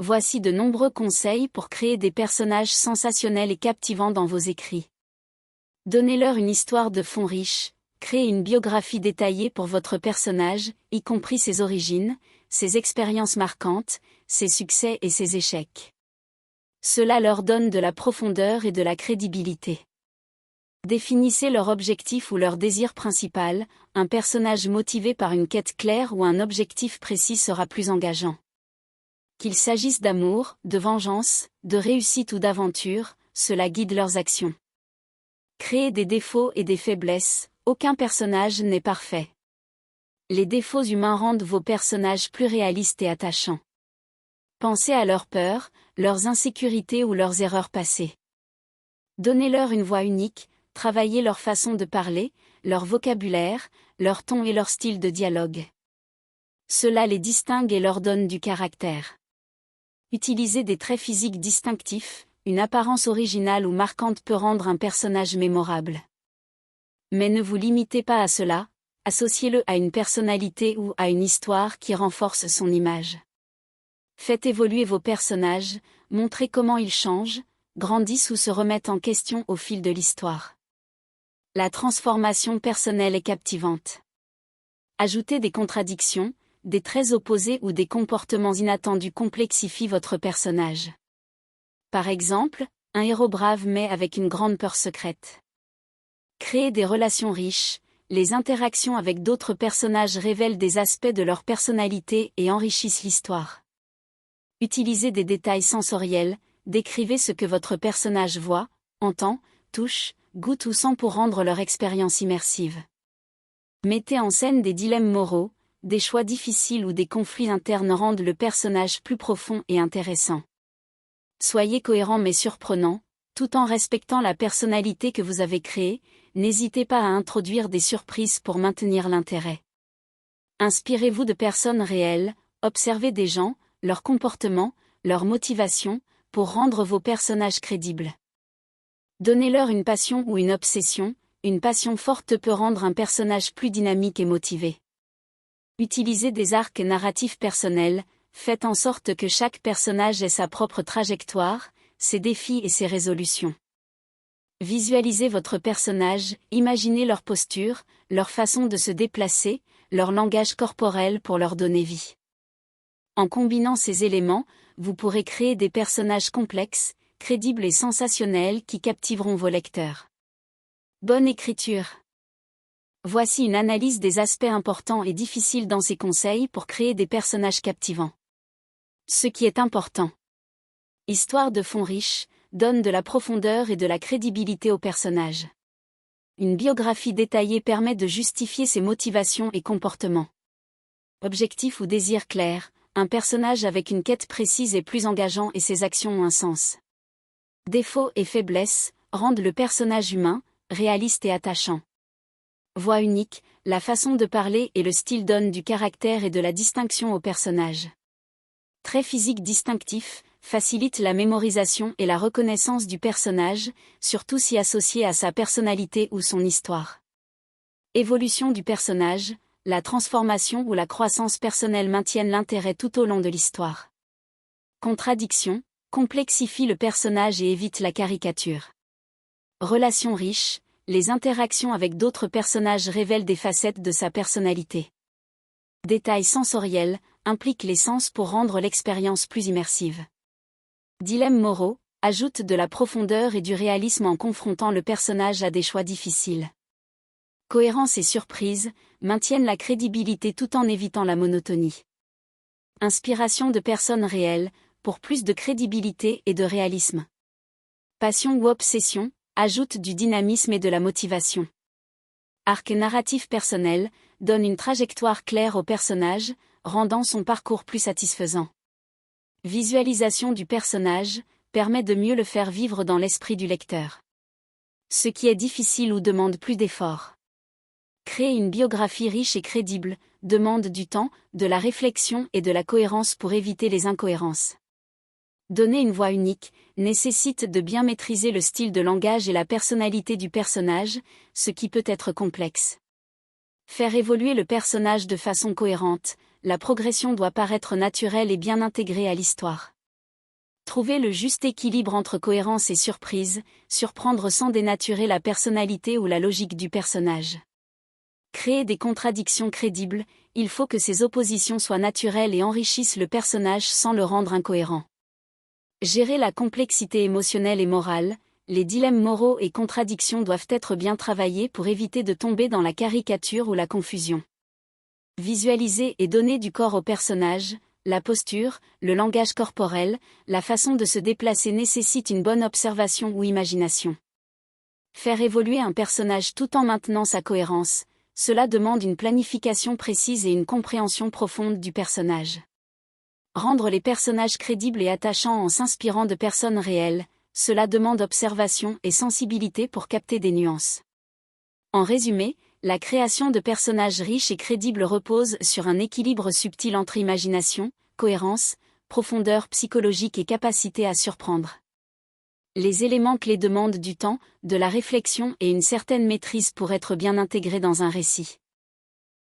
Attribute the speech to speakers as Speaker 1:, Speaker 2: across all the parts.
Speaker 1: Voici de nombreux conseils pour créer des personnages sensationnels et captivants dans vos écrits. Donnez-leur une histoire de fond riche, créez une biographie détaillée pour votre personnage, y compris ses origines, ses expériences marquantes, ses succès et ses échecs. Cela leur donne de la profondeur et de la crédibilité. Définissez leur objectif ou leur désir principal, un personnage motivé par une quête claire ou un objectif précis sera plus engageant. Qu'il s'agisse d'amour, de vengeance, de réussite ou d'aventure, cela guide leurs actions. Créez des défauts et des faiblesses, aucun personnage n'est parfait. Les défauts humains rendent vos personnages plus réalistes et attachants. Pensez à leurs peurs, leurs insécurités ou leurs erreurs passées. Donnez-leur une voix unique, travaillez leur façon de parler, leur vocabulaire, leur ton et leur style de dialogue. Cela les distingue et leur donne du caractère. Utilisez des traits physiques distinctifs, une apparence originale ou marquante peut rendre un personnage mémorable. Mais ne vous limitez pas à cela, associez-le à une personnalité ou à une histoire qui renforce son image. Faites évoluer vos personnages, montrez comment ils changent, grandissent ou se remettent en question au fil de l'histoire. La transformation personnelle est captivante. Ajoutez des contradictions, des traits opposés ou des comportements inattendus complexifient votre personnage. Par exemple, un héros brave mais avec une grande peur secrète. Créez des relations riches, les interactions avec d'autres personnages révèlent des aspects de leur personnalité et enrichissent l'histoire. Utilisez des détails sensoriels, décrivez ce que votre personnage voit, entend, touche, goûte ou sent pour rendre leur expérience immersive. Mettez en scène des dilemmes moraux, des choix difficiles ou des conflits internes rendent le personnage plus profond et intéressant. Soyez cohérent mais surprenant, tout en respectant la personnalité que vous avez créée, n'hésitez pas à introduire des surprises pour maintenir l'intérêt. Inspirez-vous de personnes réelles, observez des gens, leur comportement, leur motivation, pour rendre vos personnages crédibles. Donnez-leur une passion ou une obsession, une passion forte peut rendre un personnage plus dynamique et motivé. Utilisez des arcs narratifs personnels, faites en sorte que chaque personnage ait sa propre trajectoire, ses défis et ses résolutions. Visualisez votre personnage, imaginez leur posture, leur façon de se déplacer, leur langage corporel pour leur donner vie. En combinant ces éléments, vous pourrez créer des personnages complexes, crédibles et sensationnels qui captiveront vos lecteurs. Bonne écriture. Voici une analyse des aspects importants et difficiles dans ces conseils pour créer des personnages captivants. Ce qui est important. Histoire de fond riche, donne de la profondeur et de la crédibilité aux personnages. Une biographie détaillée permet de justifier ses motivations et comportements. Objectif ou désir clair, un personnage avec une quête précise est plus engageant et ses actions ont un sens. Défauts et faiblesses rendent le personnage humain, réaliste et attachant. Voix unique, la façon de parler et le style donnent du caractère et de la distinction au personnage. Traits physiques distinctifs, facilitent la mémorisation et la reconnaissance du personnage, surtout si associé à sa personnalité ou son histoire. Évolution du personnage, la transformation ou la croissance personnelle maintiennent l'intérêt tout au long de l'histoire. Contradiction, complexifie le personnage et évite la caricature. Relations riches, les interactions avec d'autres personnages révèlent des facettes de sa personnalité. Détails sensoriels, impliquent les sens pour rendre l'expérience plus immersive. Dilemmes moraux, ajoutent de la profondeur et du réalisme en confrontant le personnage à des choix difficiles. Cohérence et surprise, maintiennent la crédibilité tout en évitant la monotonie. Inspiration de personnes réelles, pour plus de crédibilité et de réalisme. Passion ou obsession, ajoute du dynamisme et de la motivation. Arc narratif personnel, donne une trajectoire claire au personnage, rendant son parcours plus satisfaisant. Visualisation du personnage, permet de mieux le faire vivre dans l'esprit du lecteur. Ce qui est difficile ou demande plus d'efforts. Créer une biographie riche et crédible, demande du temps, de la réflexion et de la cohérence pour éviter les incohérences. Donner une voix unique, nécessite de bien maîtriser le style de langage et la personnalité du personnage, ce qui peut être complexe. Faire évoluer le personnage de façon cohérente, la progression doit paraître naturelle et bien intégrée à l'histoire. Trouvez le juste équilibre entre cohérence et surprise, surprendre sans dénaturer la personnalité ou la logique du personnage. Créer des contradictions crédibles, il faut que ces oppositions soient naturelles et enrichissent le personnage sans le rendre incohérent. Gérer la complexité émotionnelle et morale, les dilemmes moraux et contradictions doivent être bien travaillés pour éviter de tomber dans la caricature ou la confusion. Visualiser et donner du corps au personnage, la posture, le langage corporel, la façon de se déplacer nécessite une bonne observation ou imagination. Faire évoluer un personnage tout en maintenant sa cohérence, cela demande une planification précise et une compréhension profonde du personnage. Rendre les personnages crédibles et attachants en s'inspirant de personnes réelles, cela demande observation et sensibilité pour capter des nuances. En résumé, la création de personnages riches et crédibles repose sur un équilibre subtil entre imagination, cohérence, profondeur psychologique et capacité à surprendre. Les éléments clés demandent du temps, de la réflexion et une certaine maîtrise pour être bien intégrés dans un récit.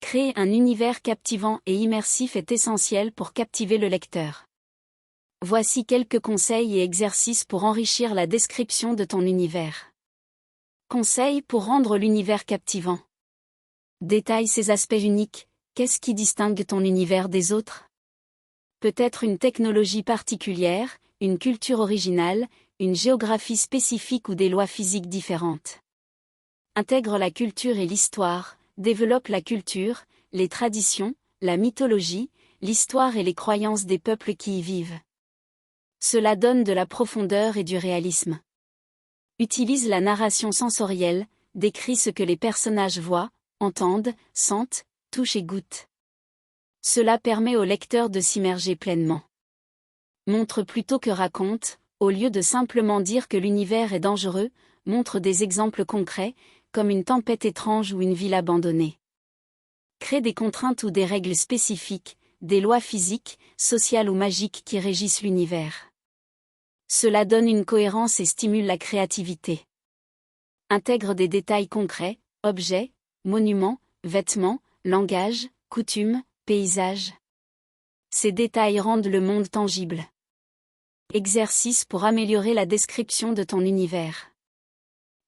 Speaker 1: Créer un univers captivant et immersif est essentiel pour captiver le lecteur. Voici quelques conseils et exercices pour enrichir la description de ton univers. Conseils pour rendre l'univers captivant. Détaille ses aspects uniques. Qu'est-ce qui distingue ton univers des autres? Peut-être une technologie particulière, une culture originale, une géographie spécifique ou des lois physiques différentes. Intègre la culture et l'histoire, développe la culture, les traditions, la mythologie, l'histoire et les croyances des peuples qui y vivent. Cela donne de la profondeur et du réalisme. Utilise la narration sensorielle, décrit ce que les personnages voient, entendent, sentent, touchent et goûtent. Cela permet au lecteur de s'immerger pleinement. Montre plutôt que raconte, au lieu de simplement dire que l'univers est dangereux, montre des exemples concrets, comme une tempête étrange ou une ville abandonnée. Crée des contraintes ou des règles spécifiques, des lois physiques, sociales ou magiques qui régissent l'univers. Cela donne une cohérence et stimule la créativité. Intègre des détails concrets, objets, monuments, vêtements, langage, coutumes, paysages. Ces détails rendent le monde tangible. Exercice pour améliorer la description de ton univers.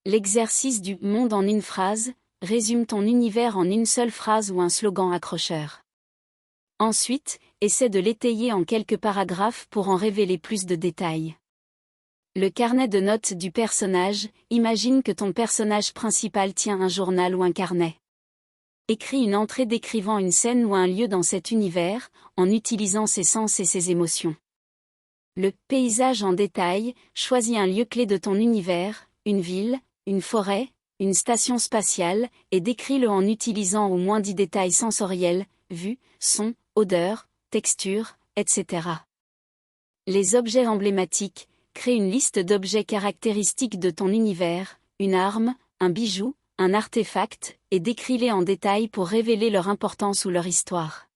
Speaker 1: L'exercice du monde en une phrase résume ton univers en une seule phrase ou un slogan accrocheur. Ensuite, essaie de l'étayer en quelques paragraphes pour en révéler plus de détails. Le carnet de notes du personnage, imagine que ton personnage principal tient un journal ou un carnet. Écris une entrée décrivant une scène ou un lieu dans cet univers, en utilisant ses sens et ses émotions. Le paysage en détail, choisis un lieu clé de ton univers, une ville, une forêt, une station spatiale, et décris-le en utilisant au moins 10 détails sensoriels, vue, son, odeur, texture, etc. Les objets emblématiques, crée une liste d'objets caractéristiques de ton univers, une arme, un bijou, un artefact, et décris-les en détail pour révéler leur importance ou leur histoire.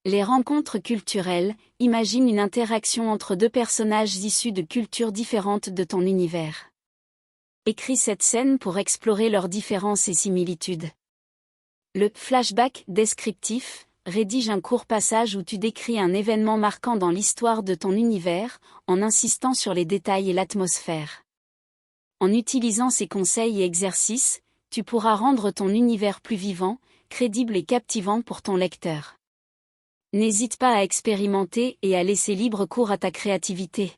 Speaker 1: Les rencontres culturelles, imagine une interaction entre deux personnages issus de cultures différentes de ton univers. Écris cette scène pour explorer leurs différences et similitudes. Le flashback descriptif, rédige un court passage où tu décris un événement marquant dans l'histoire de ton univers, en insistant sur les détails et l'atmosphère. En utilisant ces conseils et exercices, tu pourras rendre ton univers plus vivant, crédible et captivant pour ton lecteur. N'hésite pas à expérimenter et à laisser libre cours à ta créativité.